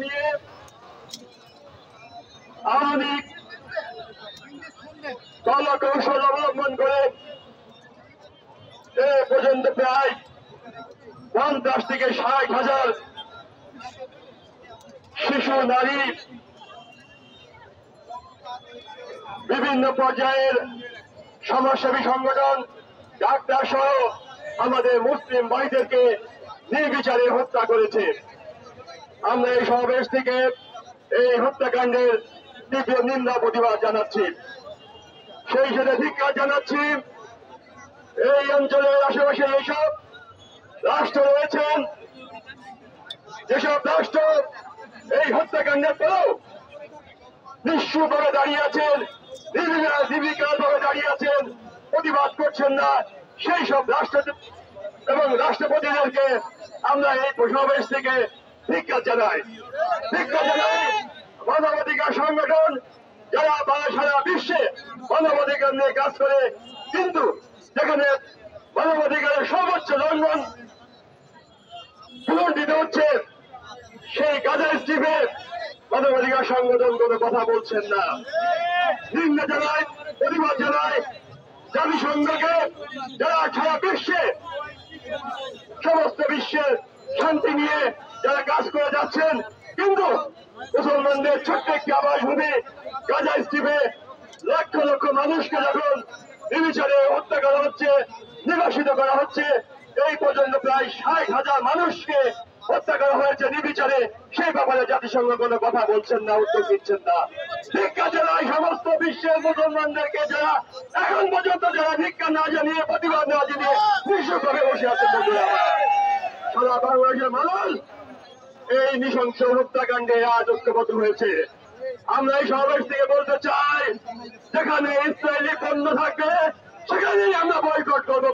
নিয়ে আধুনিক কলাকৌশল অবলম্বন করে এ পর্যন্ত প্রায় 50 থেকে 60,000 শিশু নারী বিভিন্ন পর্যায়ের সমাজসেবী সংগঠন ডাক্তার সহ আমাদের মুসলিম ভাইদেরকে নির্বিচারে হত্যা করেছে। আমরা এই সমাবেশ থেকে এই হত্যাকাণ্ডের তীব্র নিন্দা প্রতিবাদ জানাচ্ছি। সেই সাথে ধিক্কার জানাচ্ছি এই অঞ্চলের আশেপাশে এইসব রাষ্ট্র রয়েছেন, যেসব রাষ্ট্র এই হত্যাকাণ্ডের পরেও নিঃস্বভাবে দাঁড়িয়ে আছেন, নির্বিকারভাবে দাঁড়িয়ে আছেন, প্রতিবাদ করছেন না, সেই সব রাষ্ট্র এবং রাষ্ট্রপতিদেরকে আমরা এই সমাবেশ থেকে ধিক্কার জানাই। মানবাধিকার সংগঠন যারা সারা বিশ্বে মানবাধিকার নিয়ে কাজ করে, কিন্তু যেখানে মানবাধিকারের সর্বোচ্চ লঙ্ঘন পুনর্দিত হচ্ছে, সেই গাজা স্ট্রিপে মানবাধিকার সংগঠন কোনো কথা বলছেন না। নিন্দা জানায়, প্রতিবাদ জানায় জাতিসংঘকে, যারা সারা বিশ্বে সমস্ত বিশ্বের শান্তি নিয়ে যারা কাজ করে যাচ্ছেন, কিন্তু মুসলমানদের ছোট্ট একটি আবাসভূমি গাজা স্ট্রিপে লক্ষ লক্ষ মানুষকে যখন নির্বিচারে হত্যা করা হচ্ছে, নির্বাসিত করা হচ্ছে, এই পর্যন্ত প্রায় 60,000 মানুষকে হত্যা করা হয়েছে নির্বিচারে, সেই ব্যাপারে জাতিসংঘ কোনো কথা বলছেন না, উত্তর দিচ্ছেন না। ভিক্ষা জানাই সমস্ত বিশ্বের মুসলমানদেরকে, যারা এখন পর্যন্ত যারা ভিক্ষা না জানিয়ে, প্রতিবাদ না জানিয়ে নিঃস্বভাবে বসে আছে। বন্ধুরা, সারা বাংলাদেশের মানুষ এই নৃশংস হত্যাকাণ্ডে আজ ঐক্যবদ্ধ হয়েছে। আমরা এই সমাবেশ থেকে বলতে চাই, যেখানে ইসরায়েলি পণ্য থাকবে সেখানেই আমরা বয়কট করবো।